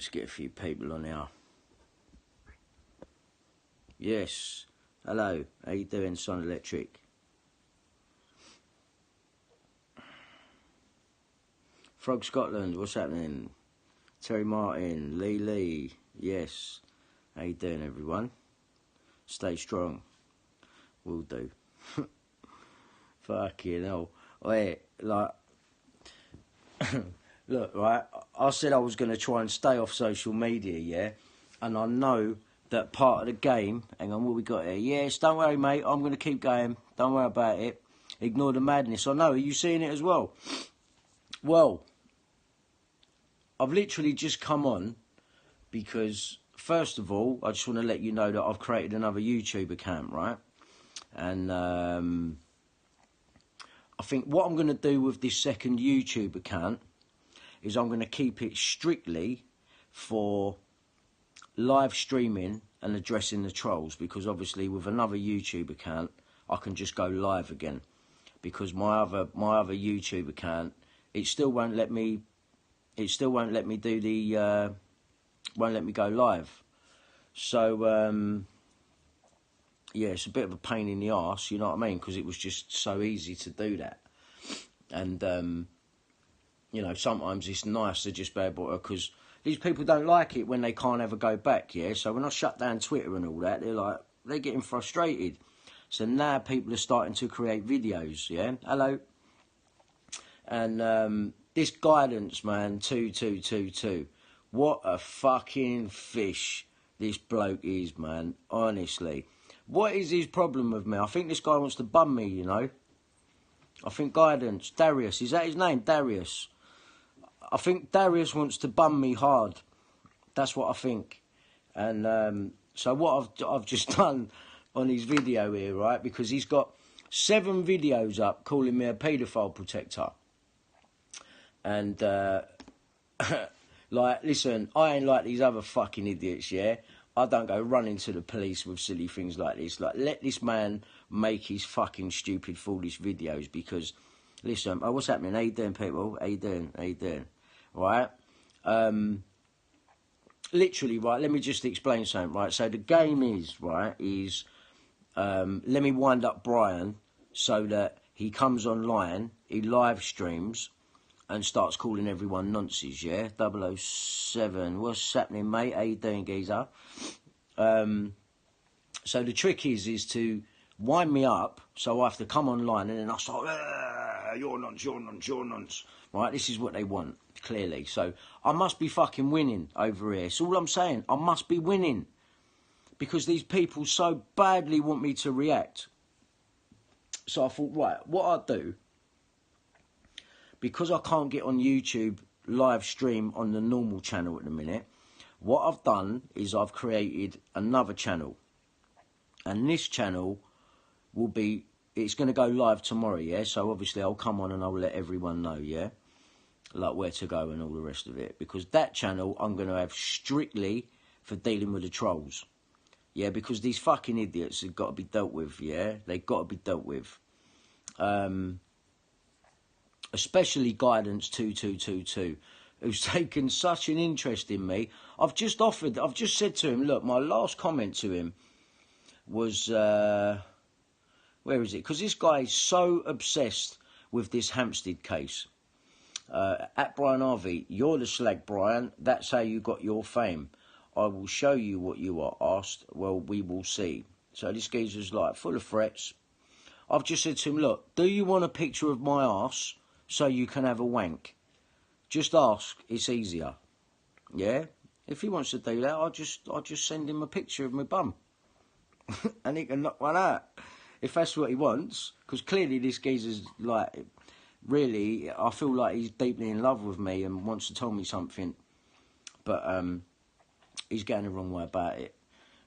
Let's get a few people on here. Yes. Hello. How you doing, Son Electric? Frog Scotland, what's happening? Terry Martin, Lee. Yes. How you doing, everyone? Stay strong. Will do. Fucking hell. Wait, like... Look, right, I said I was going to try and stay off social media, yeah? And I know that part of the game... Hang on, what we got here? Yes, don't worry, mate. I'm going to keep going. Don't worry about it. Ignore the madness. I know. Are you seeing it as well? Well, I've literally just come on because, first of all, I just want to let you know that I've created another YouTube account, right? And I think what I'm going to do with this second YouTube account is I'm going to keep it strictly for live streaming and addressing the trolls, because obviously with another YouTube account I can just go live again, because my other YouTube account, it still won't let me do the won't let me go live. So yeah, it's a bit of a pain in the arse, you know what I mean, because it was just so easy to do that. And you know, sometimes it's nice to just be able to, because these people don't like it when they can't ever go back, yeah? So when I shut down Twitter and all that, they're getting frustrated. So now people are starting to create videos, yeah? Hello. And this guidance, man, 2222. What a fucking fish this bloke is, man, honestly. What is his problem with me? I think this guy wants to bum me, you know? I think guidance, Darius, is that his name? Darius. I think Darius wants to bum me hard. That's what I think. And so what I've just done on his video here, right? Because he's got 7 videos up calling me a paedophile protector. And like, listen, I ain't like these other fucking idiots, yeah? I don't go running to the police with silly things like this. Like, let this man make his fucking stupid, foolish videos, because, listen, oh, what's happening? How you doing, people? How you doing? How you doing? Right? Literally, right, let me just explain something, right? So the game is, right, is, let me wind up Brian so that he comes online, he live streams, and starts calling everyone nonsense, yeah? 007, what's happening, mate? How you doing, geezer? So the trick is to wind me up, so I have to come online, and then I start, you're nonce. Right, this is what they want, clearly. So I must be fucking winning over here. It's all I'm saying. I must be winning, because these people so badly want me to react. So I thought, right, what I'll do, because I can't get on YouTube live stream on the normal channel at the minute, what I've done is I've created another channel. And this channel will be, it's going to go live tomorrow, yeah? So obviously I'll come on and I'll let everyone know, yeah? Like where to go and all the rest of it. Because that channel I'm going to have strictly for dealing with the trolls. Yeah, because these fucking idiots have got to be dealt with, yeah? They've got to be dealt with. Especially Guidance 2222, who's taken such an interest in me. I've just said to him, look, my last comment to him was, where is it? Because this guy is so obsessed with this Hampstead case. At Brian Harvey, you're the slag, Brian. That's how you got your fame. I will show you what you are asked. Well, we will see. So this geezer's like full of threats. I've just said to him, look, do you want a picture of my arse so you can have a wank? Just ask. It's easier. Yeah? If he wants to do that, I'll just send him a picture of my bum. And he can knock one out. If that's what he wants. Because clearly this geezer's like, really, I feel like he's deeply in love with me and wants to tell me something. But he's going the wrong way about it.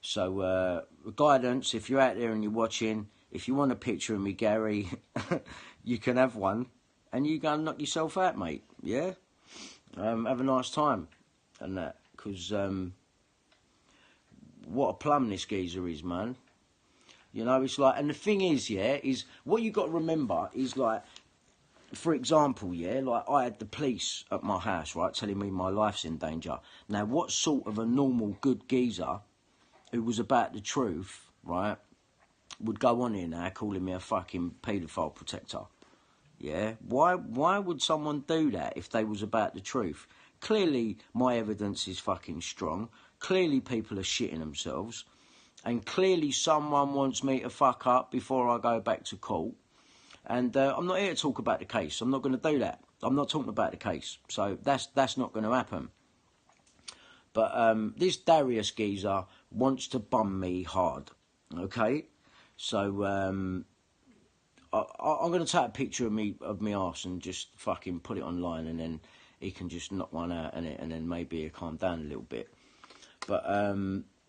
So, Guidance, if you're out there and you're watching, if you want a picture of me, Gary, you can have one. And you go and knock yourself out, mate. Yeah? Have a nice time. And that. Because, what a plum this geezer is, man. You know, it's like, and the thing is, yeah, is what you got to remember is like, for example, yeah, like I had the police at my house, right, telling me my life's in danger. Now, what sort of a normal good geezer who was about the truth, right, would go on here now calling me a fucking paedophile protector? Yeah, why would someone do that if they was about the truth? Clearly, my evidence is fucking strong. Clearly, people are shitting themselves. And clearly, someone wants me to fuck up before I go back to court. And I'm not here to talk about the case. I'm not going to do that. I'm not talking about the case. So that's not going to happen. But this Darius geezer wants to bum me hard. Okay? So I'm going to take a picture of me arse and just fucking put it online, and then he can just knock one out in it, and then maybe he'll calm down a little bit. But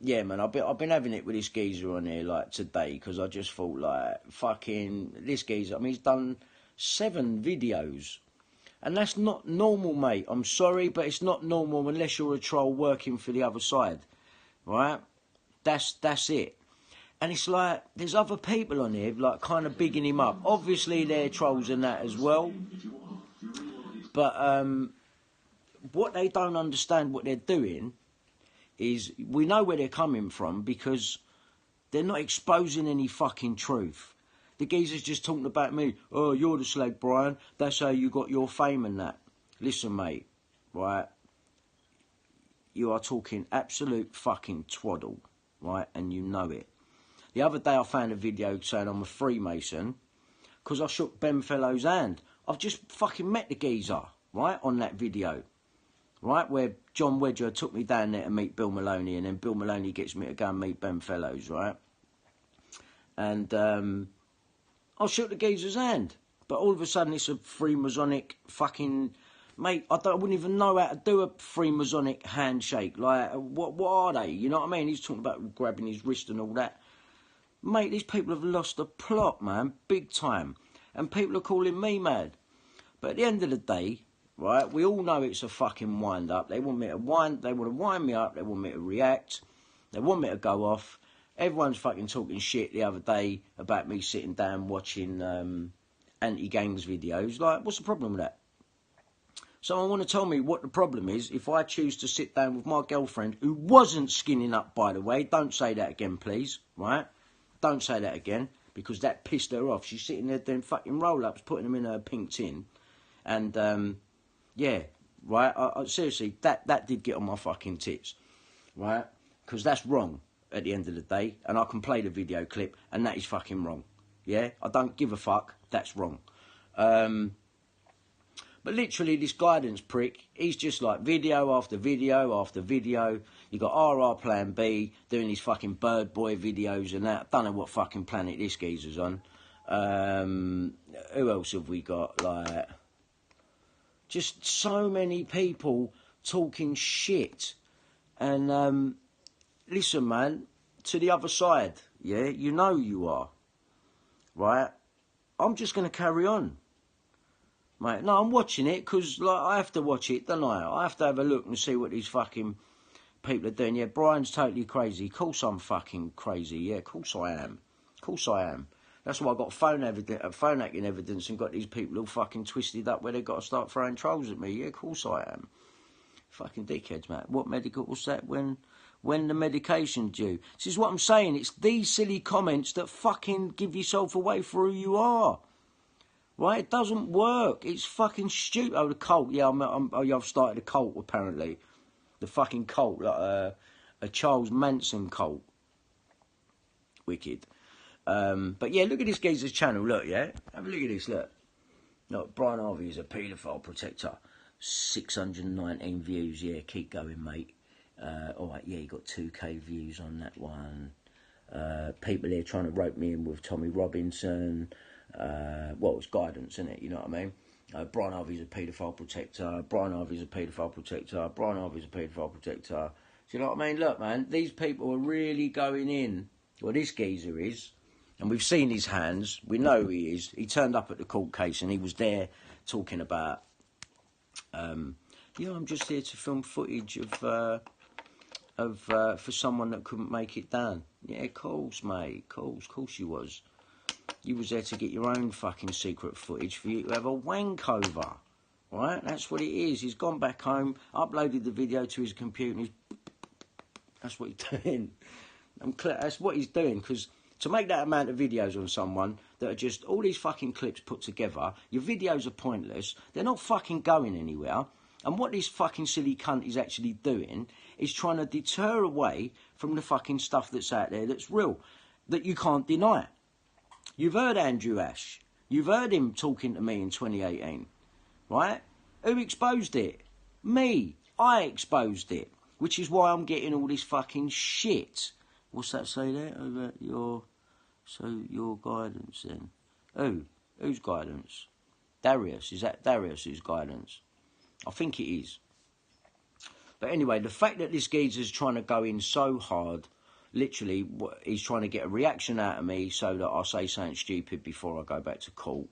yeah, man, I've been having it with this geezer on here like today, because I just thought like fucking this geezer. I mean, he's done 7 videos, and that's not normal, mate. I'm sorry, but it's not normal unless you're a troll working for the other side, right? That's it. And it's like, there's other people on here, like, kind of bigging him up. Obviously, they're trolls and that as well. But what they don't understand, what they're doing, is we know where they're coming from, because they're not exposing any fucking truth. The geezer's just talking about me. Oh, you're the slag, Brian. That's how you got your fame and that. Listen, mate, right? You are talking absolute fucking twaddle, right? And you know it. The other day I found a video saying I'm a Freemason because I shook Benfellow's hand. I've just fucking met the geezer, right, on that video, right, where John Wedger took me down there to meet Bill Maloney, and then Bill Maloney gets me to go and meet Benfellow's, right? And I shook the geezer's hand, but all of a sudden it's a Freemasonic fucking... Mate, I wouldn't even know how to do a Freemasonic handshake. Like, what are they? You know what I mean? He's talking about grabbing his wrist and all that. Mate, these people have lost the plot, man, big time. And people are calling me mad. But at the end of the day, right, we all know it's a fucking wind-up. They want to wind me up, they want me to react, they want me to go off. Everyone's fucking talking shit the other day about me sitting down watching anti-gangs videos. Like, what's the problem with that? Someone want to tell me what the problem is if I choose to sit down with my girlfriend, who wasn't skinning up, by the way. Don't say that again, please, right? Don't say that again, because that pissed her off. She's sitting there doing fucking roll-ups, putting them in her pink tin. And, yeah, right, I seriously, that did get on my fucking tits, right? Because that's wrong at the end of the day, and I can play the video clip, and that is fucking wrong, yeah? I don't give a fuck, that's wrong. But literally, this guidance prick, he's just like video after video after video. You got RR Plan B doing his fucking Bird Boy videos and that. I don't know what fucking planet this geezer's on. Who else have we got? Like, just so many people talking shit. And listen, man, to the other side, yeah, you know you are, right? I'm just going to carry on. Mate, no, I'm watching it because like, I have to watch it, don't I? I have to have a look and see what these fucking people are doing. Yeah, Brian's totally crazy. Of course I'm fucking crazy. Yeah, of course I am. Of course I am. That's why I got phone hacking evidence and got these people all fucking twisted up where they've got to start throwing trolls at me. Yeah, of course I am. Fucking dickheads, mate. What medical was that when the medication due? This is what I'm saying. It's these silly comments that fucking give yourself away for who you are. Right, it doesn't work. It's fucking stupid. Oh, the cult. Yeah, I've started a cult, apparently. The fucking cult. Like, a Charles Manson cult. Wicked. But yeah, look at this geezer's channel. Look, yeah? Have a look at this, look. Look, Brian Harvey is a paedophile protector. 619 views. Yeah, keep going, mate. Alright, yeah, you got 2k views on that one. People here trying to rope me in with Tommy Robinson. Well, it's guidance, isn't it? You know what I mean? Brian Harvey's a paedophile protector. Brian Harvey's a paedophile protector. Brian Harvey's a paedophile protector. Do you know what I mean? Look, man, these people are really going in. Well, this geezer is, and we've seen his hands. We know who he is. He turned up at the court case, and he was there talking about, yeah, I'm just here to film footage for someone that couldn't make it down. Yeah, of course, mate. Of course you was. You was there to get your own fucking secret footage for you to have a wank over. Right? That's what it is. He's gone back home, uploaded the video to his computer, and that's what he's doing. That's what he's doing, because to make that amount of videos on someone that are just all these fucking clips put together, your videos are pointless, they're not fucking going anywhere, and what this fucking silly cunt is actually doing is trying to deter away from the fucking stuff that's out there that's real, that you can't deny. You've heard Andrew Ash. You've heard him talking to me in 2018, right? Who exposed it? Me. I exposed it, which is why I'm getting all this fucking shit. What's that say there? Over your guidance then? Whose guidance? Darius. Is that Darius's guidance? I think it is. But anyway, the fact that this geezer's trying to go in so hard, literally, he's trying to get a reaction out of me so that I say something stupid before I go back to court.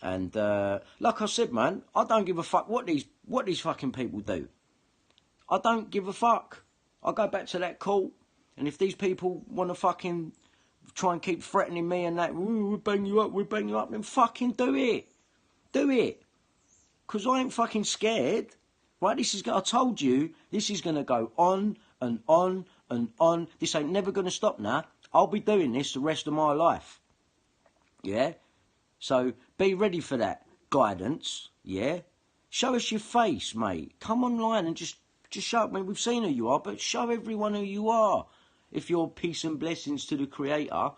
And like I said, man, I don't give a fuck what these fucking people do. I don't give a fuck. I go back to that court, and if these people want to fucking try and keep threatening me and that, we'll bang you up, then fucking do it. Do it. Because I ain't fucking scared. Right, I told you, this is going to go on and on and on. This ain't never going to stop now. I'll be doing this the rest of my life. Yeah? So, be ready for that guidance. Yeah? Show us your face, mate. Come online and just show, I mean, we've seen who you are, but show everyone who you are. If you're peace and blessings to the Creator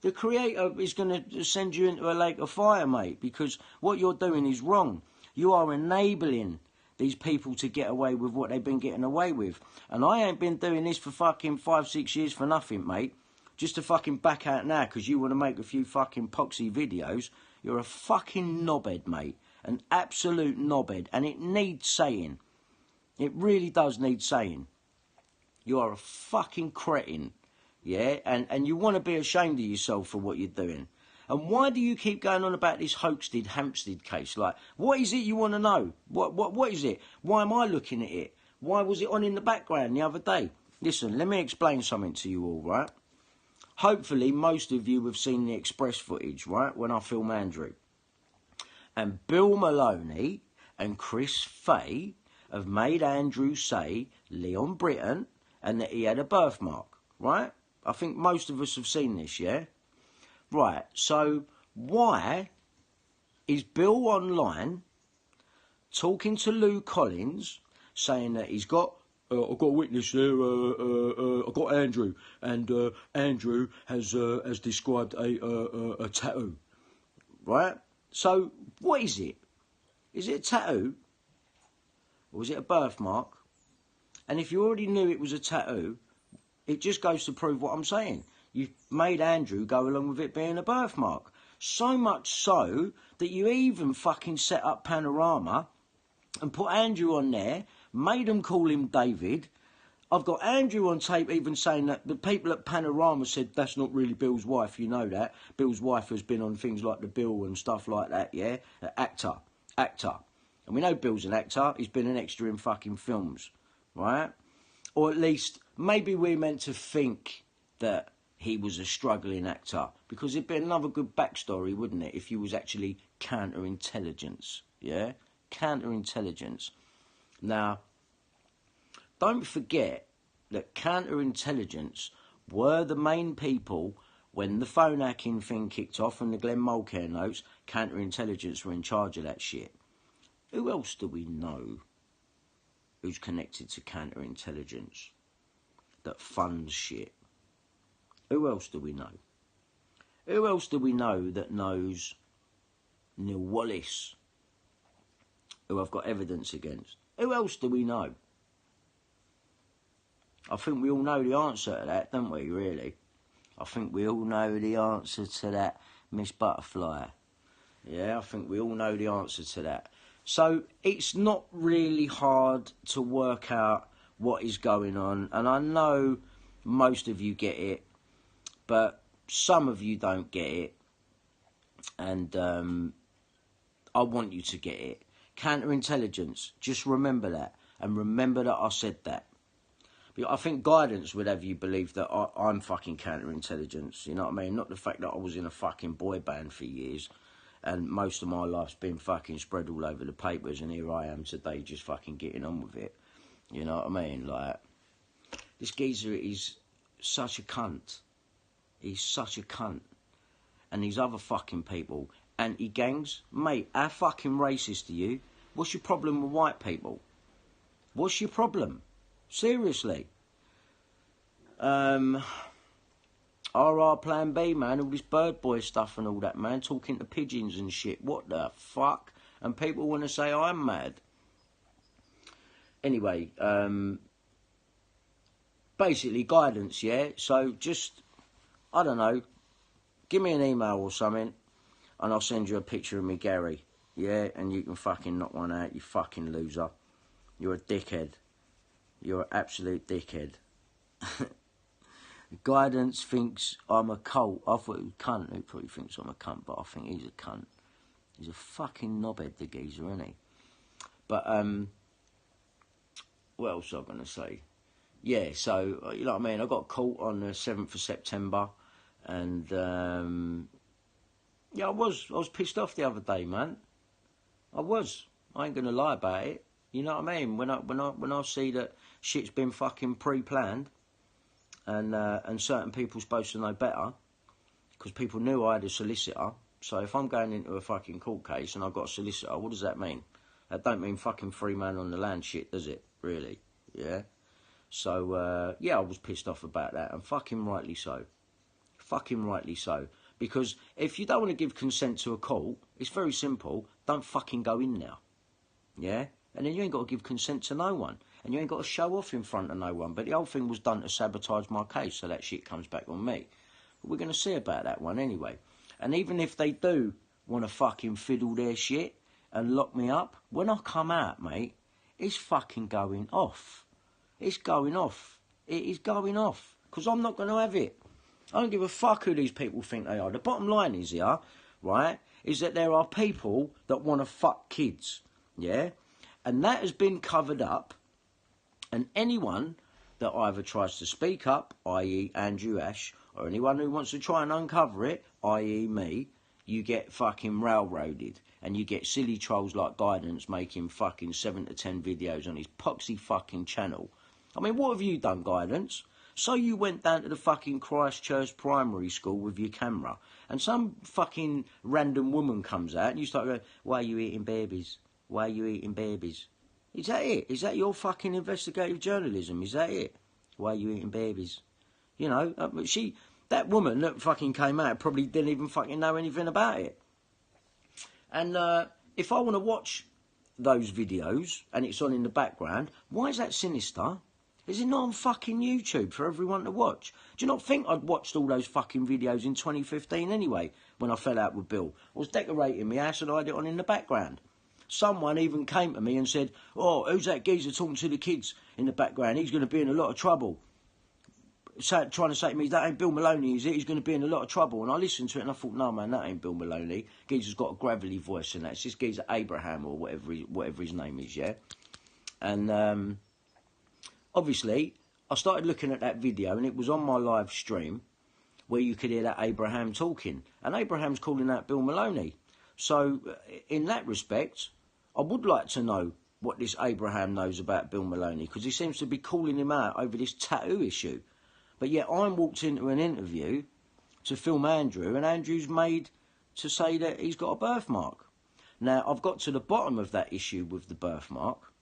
is going to send you into a lake of fire, mate, because what you're doing is wrong. You are enabling these people to get away with what they've been getting away with. And I ain't been doing this for fucking 5-6 years for nothing, mate. Just to fucking back out now because you want to make a few fucking poxy videos. You're a fucking knobhead, mate. An absolute knobhead. And it needs saying. It really does need saying. You are a fucking cretin. Yeah? And you want to be ashamed of yourself for what you're doing. And why do you keep going on about this Hampstead case? Like, what is it you want to know? What is it? Why am I looking at it? Why was it on in the background the other day? Listen, let me explain something to you all, right? Hopefully, most of you have seen the Express footage, right, when I film Andrew. And Bill Maloney and Chris Fay have made Andrew say Leon Britton and that he had a birthmark, right? I think most of us have seen this, yeah? Right, so why is Bill online talking to Lou Collins saying that he's got, I've got a witness there, I've got Andrew, and Andrew has described a tattoo, right? So what is it? Is it a tattoo? Or is it a birthmark? And if you already knew it was a tattoo, it just goes to prove what I'm saying. You've made Andrew go along with it being a birthmark. So much so that you even fucking set up Panorama and put Andrew on there, made them call him David. I've got Andrew on tape even saying that the people at Panorama said that's not really Bill's wife, you know that. Bill's wife has been on things like The Bill and stuff like that, yeah? Actor. And we know Bill's an actor, he's been an extra in fucking films, right? Or at least, maybe we're meant to think that he was a struggling actor, because it'd be another good backstory, wouldn't it, if he was actually counterintelligence, yeah? Counterintelligence. Now, don't forget that counterintelligence were the main people when the phone hacking thing kicked off and the Glenn Mulcair notes. Counterintelligence were in charge of that shit. Who else do we know who's connected to counterintelligence that funds shit? Who else do we know? Who else do we know that knows Neil Wallace, who I've got evidence against? Who else do we know? I think we all know the answer to that, don't we, really? I think we all know the answer to that, Miss Butterfly. Yeah, I think we all know the answer to that. So it's not really hard to work out what is going on. And I know most of you get it, but some of you don't get it. And I want you to get it. Counterintelligence, just remember that. And remember that I said that. I think guidance would have you believe that I'm fucking counterintelligence. You know what I mean? Not the fact that I was in a fucking boy band for years, and most of my life's been fucking spread all over the papers, and here I am today just fucking getting on with it. You know what I mean? Like, this geezer is such a cunt. He's such a cunt. And these other fucking people, anti-gangs, mate, how fucking racist are you? What's your problem with white people? What's your problem? Seriously. RR Plan B, man, all this bird boy stuff and all that, man, talking to pigeons and shit. What the fuck? And people want to say I'm mad. Anyway, basically guidance, yeah? So just, I don't know, give me an email or something and I'll send you a picture of me Gary, yeah? And you can fucking knock one out, you fucking loser. You're a dickhead. You're an absolute dickhead. Guidance thinks I'm a cult. I thought he was a cunt. He probably thinks I'm a cunt, but I think he's a cunt. He's a fucking knobhead, the geezer, isn't he? But, what else am I going to say? Yeah, so, you know what I mean? I got caught on the 7th of September, and, yeah, I was pissed off the other day, man. I was. I ain't going to lie about it. You know what I mean? When I see that shit's been fucking pre-planned, and certain people supposed to know better, because people knew I had a solicitor. So if I'm going into a fucking court case and I've got a solicitor, what does that mean? That don't mean fucking free man on the land shit, does it? Really? Yeah? So, yeah, I was pissed off about that, and fucking rightly so. Fucking rightly so. Because if you don't want to give consent to a court, it's very simple. Don't fucking go in there. Yeah? And then you ain't got to give consent to no one. And you ain't got to show off in front of no one. But the whole thing was done to sabotage my case, so that shit comes back on me. But we're going to see about that one anyway. And even if they do want to fucking fiddle their shit and lock me up, when I come out, mate, it's fucking going off. It's going off. It is going off. Because I'm not going to have it. I don't give a fuck who these people think they are. The bottom line is here, right, is that there are people that want to fuck kids, yeah? And that has been covered up. And anyone that either tries to speak up, i.e. Andrew Ash, or anyone who wants to try and uncover it, i.e. me, you get fucking railroaded. And you get silly trolls like Guidance making fucking 7 to 10 videos on his poxy fucking channel. I mean, what have you done, Guidance? So you went down to the fucking Christchurch primary school with your camera, and some fucking random woman comes out and you start going, why are you eating babies? Why are you eating babies? Is that it? Is that your fucking investigative journalism? Is that it? Why are you eating babies? You know, that woman that fucking came out probably didn't even fucking know anything about it. And if I want to watch those videos and it's on in the background, why is that sinister? Is it not on fucking YouTube for everyone to watch? Do you not think I'd watched all those fucking videos in 2015 anyway, when I fell out with Bill? I was decorating my house and I had it on in the background. Someone even came to me and said, oh, who's that geezer talking to the kids in the background? He's going to be in a lot of trouble. Trying to say to me, that ain't Bill Maloney, is it? He's going to be in a lot of trouble. And I listened to it and I thought, no, man, that ain't Bill Maloney. Geezer's got a gravelly voice and that. It's this geezer Abraham or whatever his name is, yeah? And obviously, I started looking at that video and it was on my live stream where you could hear that Abraham talking. And Abraham's calling out Bill Maloney. So, in that respect, I would like to know what this Abraham knows about Bill Maloney, because he seems to be calling him out over this tattoo issue. But yet I walked into an interview to film Andrew, and Andrew's made to say that he's got a birthmark. Now, I've got to the bottom of that issue with the birthmark,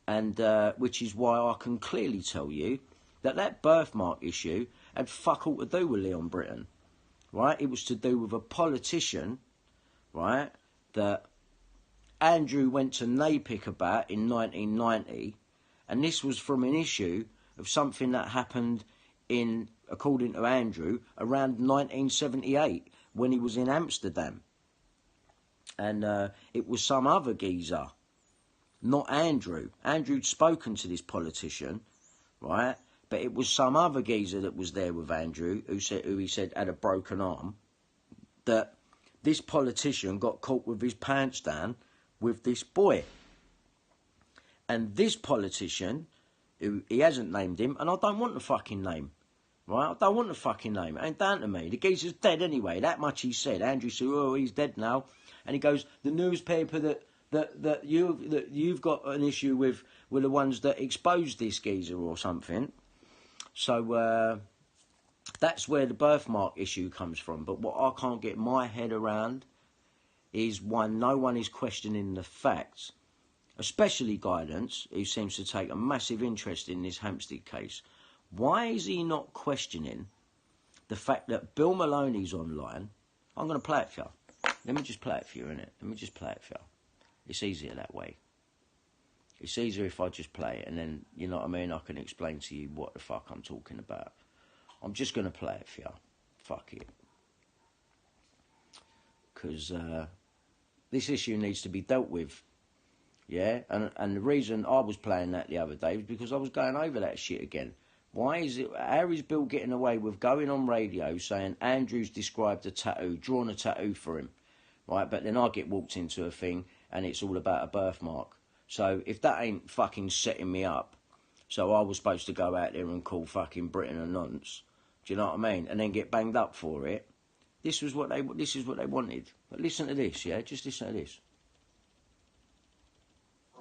and which is why I can clearly tell you that that birthmark issue had fuck all to do with Leon Britton, right? It was to do with a politician, right, that Andrew went to NAPIC about in 1990, and this was from an issue of something that happened in, according to Andrew, around 1978 when he was in Amsterdam. And it was some other geezer, not Andrew. Andrew'd spoken to this politician, right? But it was some other geezer that was there with Andrew, who he said had a broken arm, that this politician got caught with his pants down with this boy. And this politician who he hasn't named him, and I don't want the fucking name. Right? I don't want the fucking name. It ain't down to me. The geezer's dead anyway. That much he said. Andrew said, oh, he's dead now. And he goes, the newspaper that you've got an issue with were the ones that exposed this geezer or something. So that's where the birthmark issue comes from. But what I can't get my head around is why no one is questioning the facts, especially Guidance, who seems to take a massive interest in this Hampstead case. Why is he not questioning the fact that Bill Maloney's online? I'm going to play it for you. Let me just play it for you, innit? Let me just play it for you. It's easier that way. It's easier if I just play it, and then, you know what I mean, I can explain to you what the fuck I'm talking about. I'm just going to play it for you. Fuck it. Because this issue needs to be dealt with. Yeah? And the reason I was playing that the other day was because I was going over that shit again. Why is it, how is Bill getting away with going on radio saying Andrew's described a tattoo, drawn a tattoo for him, right? But then I get walked into a thing and it's all about a birthmark. So if that ain't fucking setting me up, so I was supposed to go out there and call fucking Britain a nonce, do you know what I mean? And then get banged up for it. This is what they wanted. But listen to this, yeah? Just listen to this.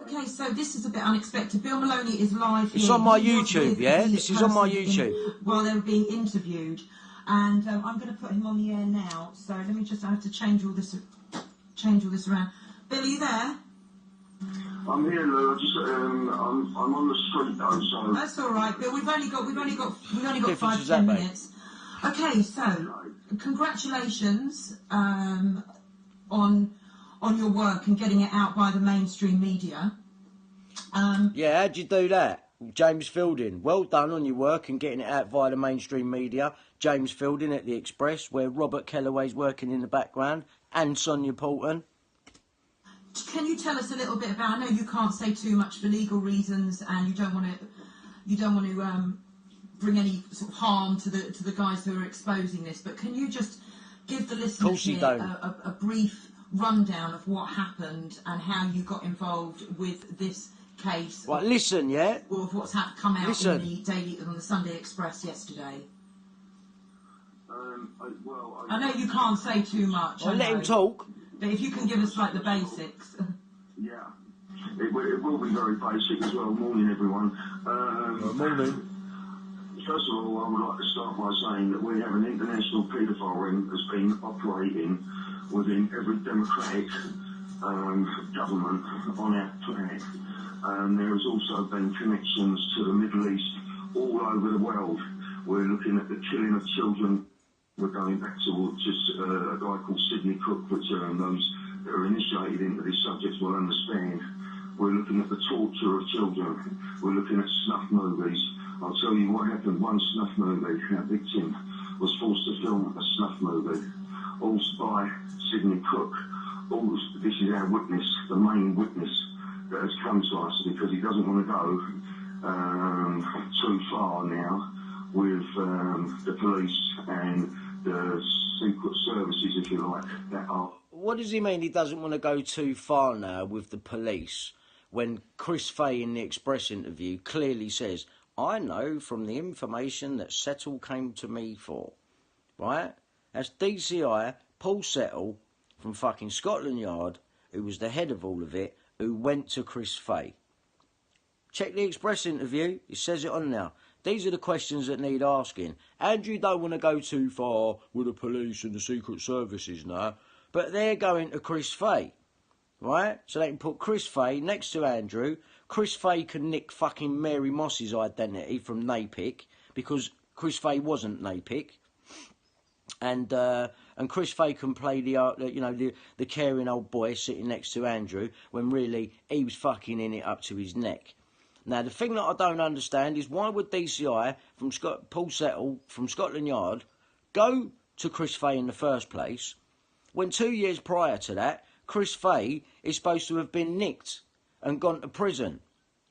Okay, so this is a bit unexpected. Bill Maloney is live. It's on my YouTube, yeah? This is on my YouTube. While they were being interviewed. And I'm going to put him on the air now. So let me just, I have to change all this around. Bill, are you there? I'm here, Lou. I'm on the street though, so. That's all right, Bill. We've only got 5-10 minutes. Okay, so congratulations on your work and getting it out by the mainstream media. Yeah, how'd you do that? James Fielding, well done on your work and getting it out via the mainstream media. James Fielding at the Express, where Robert Kellaway's working in the background, and Sonia Porton. Can you tell us a little bit about? I know you can't say too much for legal reasons, and you don't want to bring any sort of harm to the guys who are exposing this. But can you just give the listeners here a brief rundown of what happened and how you got involved with this case? Right, listen, yeah? Or of what's come out on the Sunday Express yesterday. I know you can't say too much. Well, let him talk. But if you can give us, like, the basics. Yeah. It will be very basic as well. Morning, everyone. Morning. First of all, I would like to start by saying that we have an international paedophile ring that's been operating within every democratic government on our planet. There has also been connections to the Middle East all over the world. We're looking at the killing of children. We're going back to just a guy called Sidney Cook, which those that are initiated into this subject will understand. We're looking at the torture of children. We're looking at snuff movies. I'll tell you what happened. One snuff movie, our victim was forced to film a snuff movie, all by Sidney Cook. This is our witness, the main witness that has come to us, because he doesn't want to go too far now with the police and the secret services, if you like, that are... What does he mean he doesn't want to go too far now with the police, when Chris Fay in the Express interview clearly says, I know from the information that Settle came to me for, right? That's DCI, Paul Settle from fucking Scotland Yard, who was the head of all of it, who went to Chris Fay. Check the Express interview, it says it on now. These are the questions that need asking. Andrew don't want to go too far with the police and the secret services now, but they're going to Chris Fay, right? So they can put Chris Fay next to Andrew. Chris Fay can nick fucking Mary Moss's identity from Napic, because Chris Fay wasn't Napic. And Chris Fay can play the caring old boy sitting next to Andrew, when really he was fucking in it up to his neck. Now, the thing that I don't understand is, why would DCI from Paul Settle from Scotland Yard go to Chris Fay in the first place, when 2 years prior to that, Chris Fay is supposed to have been nicked and gone to prison,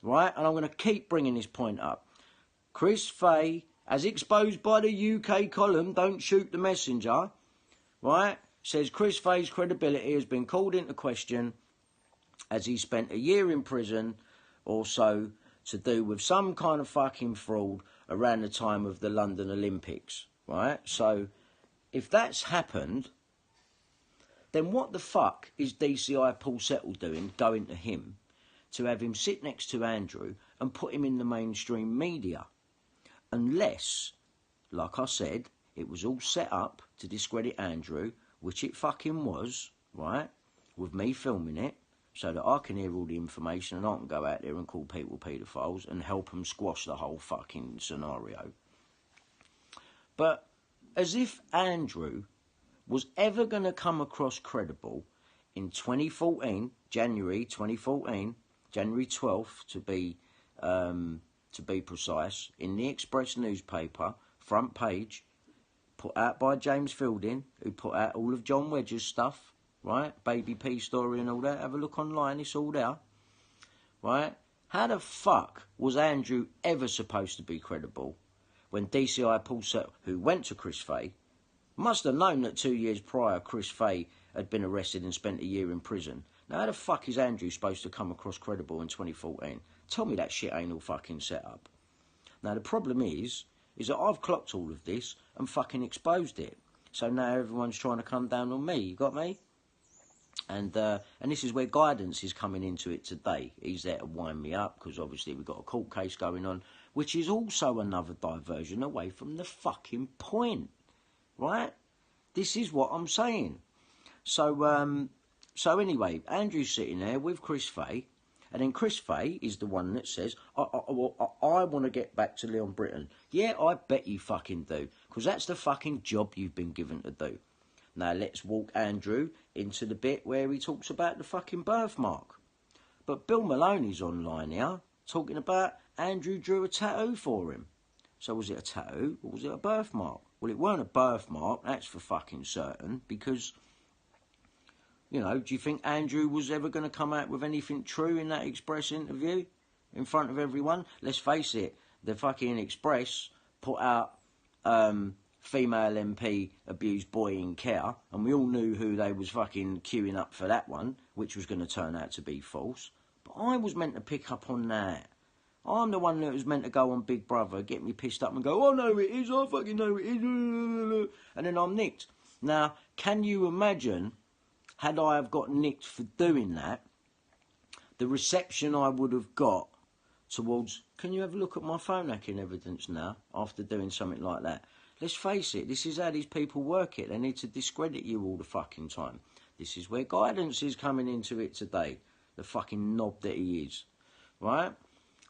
right? And I'm going to keep bringing this point up. Chris Fay, as exposed by the UK column, Don't Shoot the Messenger, right, says Chris Fay's credibility has been called into question as he spent a year in prison or so to do with some kind of fucking fraud around the time of the London Olympics, right? So, if that's happened, then what the fuck is DCI Paul Settle doing, going to him, to have him sit next to Andrew and put him in the mainstream media? Unless, like I said, it was all set up to discredit Andrew, which it fucking was, right? With me filming it, so that I can hear all the information and I can go out there and call people paedophiles and help them squash the whole fucking scenario. But as if Andrew was ever going to come across credible in 2014, January 2014, January 12th to be precise, in the Express newspaper, front page, put out by James Fielding, who put out all of John Wedge's stuff, right? Baby P story and all that. Have a look online, it's all there, right? How the fuck was Andrew ever supposed to be credible when DCI Paul Settle, who went to Chris Fay, must have known that 2 years prior Chris Fay had been arrested and spent a year in prison? Now, how the fuck is Andrew supposed to come across credible in 2014? Tell me that shit ain't all fucking set up. Now, the problem is that I've clocked all of this and fucking exposed it. So now everyone's trying to come down on me. You got me? And this is where Guidance is coming into it today. He's there to wind me up because obviously we've got a court case going on, which is also another diversion away from the fucking point, right? This is what I'm saying. So anyway, Andrew's sitting there with Chris Fay, and then Chris Fay is the one that says, I want to get back to Leon Britton. Yeah, I bet you fucking do, because that's the fucking job you've been given to do. Now let's walk Andrew into the bit where he talks about the fucking birthmark. But Bill Maloney's online here talking about Andrew drew a tattoo for him. So was it a tattoo or was it a birthmark? Well, it weren't a birthmark, that's for fucking certain, because, you know, do you think Andrew was ever going to come out with anything true in that Express interview in front of everyone? Let's face it, the fucking Express put out female MP abused boy in care, and we all knew who they was fucking queuing up for that one, which was going to turn out to be false. But I was meant to pick up on that. I'm the one that was meant to go on Big Brother, get me pissed up and go, oh no it is, I fucking know it is, and then I'm nicked. Now, can you imagine, had I have got nicked for doing that, the reception I would have got towards, can you have a look at my phone hacking evidence now, after doing something like that? Let's face it, this is how these people work it. They need to discredit you all the fucking time. This is where Guidance is coming into it today. The fucking knob that he is. Right?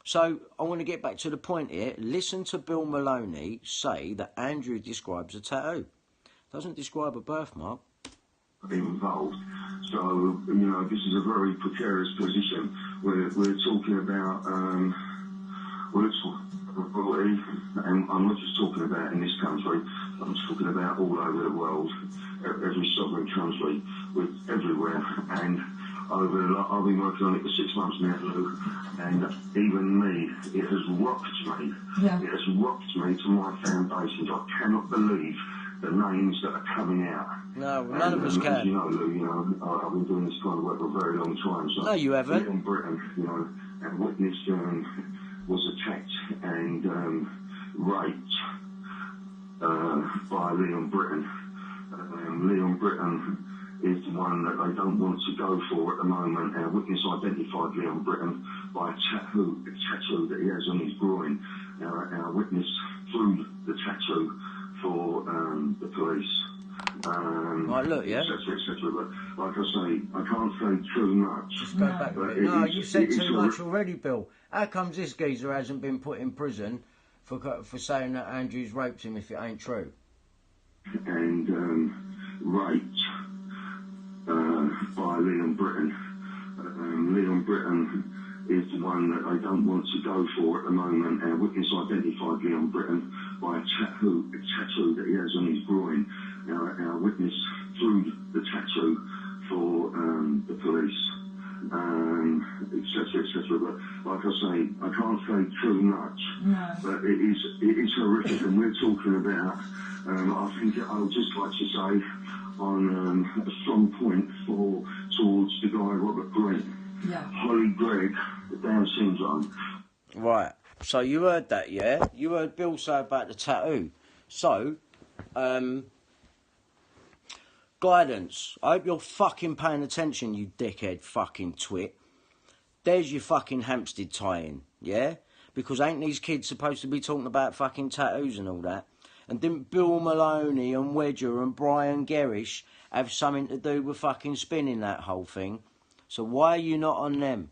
So, I want to get back to the point here. Listen to Bill Maloney say that Andrew describes a tattoo. Doesn't describe a birthmark. Involved. So, you know, this is a very precarious position. We're talking about, and I'm not just talking about in this country, I'm talking about all over the world, every sovereign country, with everywhere. And I've been working on it for 6 months now, Lou, and even me, it has rocked me. Yeah. It has rocked me to my foundations. I cannot believe the names that are coming out. No, none of us can. As you know, Lou, you know, I've been doing this kind of work for a very long time. So no, you haven't. Leon Britton, you know, and witness was attacked and raped by Leon Britton. Leon Britton is the one that they don't want to go for at the moment. Our witness identified Leon Britton by a tattoo that he has on his groin. Our witness drew the tattoo for the police. Right, look, yeah. Et but like I say, I can't say too much. Just go back with it. No, you said too much already, Bill. How comes this geezer hasn't been put in prison for saying that Andrews raped him if it ain't true? And raped by Leon Britton. Leon Britton is the one that they don't want to go for at the moment. Our witness identified Leon Britton by a tattoo that he has on his groin. Our witness drew the tattoo for the police, etc. But like I say, I can't say too much. No. But it is horrific, and we're talking about. I think I would just like to say on a strong point towards the guy Robert Green. Yeah. Holly Gregg, the Down syndrome. Right. So you heard that, yeah? You heard Bill say about the tattoo. So, guidance. I hope you're fucking paying attention, you dickhead fucking twit. There's your fucking Hampstead tie-in, yeah? Because ain't these kids supposed to be talking about fucking tattoos and all that? And didn't Bill Maloney and Wedger and Brian Gerrish have something to do with fucking spinning that whole thing? So why are you not on them?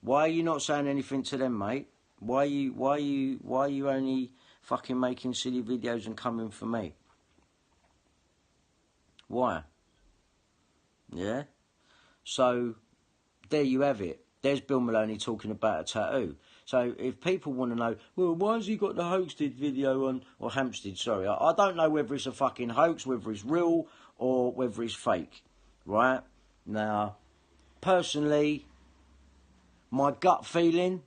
Why are you not saying anything to them, mate? Why are you only fucking making silly videos and coming for me? Why? Yeah? So, there you have it. There's Bill Maloney talking about a tattoo. So, if people want to know, well, why has he got the Hampstead video on, or Hampstead, sorry, I don't know whether it's a fucking hoax, whether it's real, or whether it's fake, right? Now, personally, my gut feeling,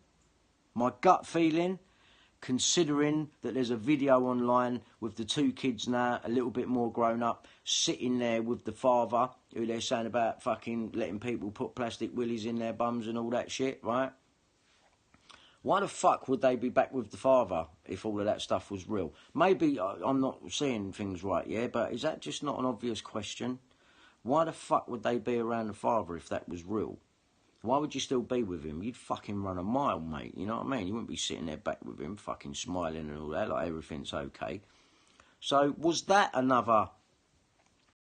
considering that there's a video online with the two kids now, a little bit more grown up, sitting there with the father, who they're saying about fucking letting people put plastic willies in their bums and all that shit, right? Why the fuck would they be back with the father if all of that stuff was real? Maybe I'm not seeing things right, yeah, but is that just not an obvious question? Why the fuck would they be around the father if that was real? Why would you still be with him? You'd fucking run a mile, mate. You know what I mean? You wouldn't be sitting there back with him, fucking smiling and all that, like everything's okay. So, was that another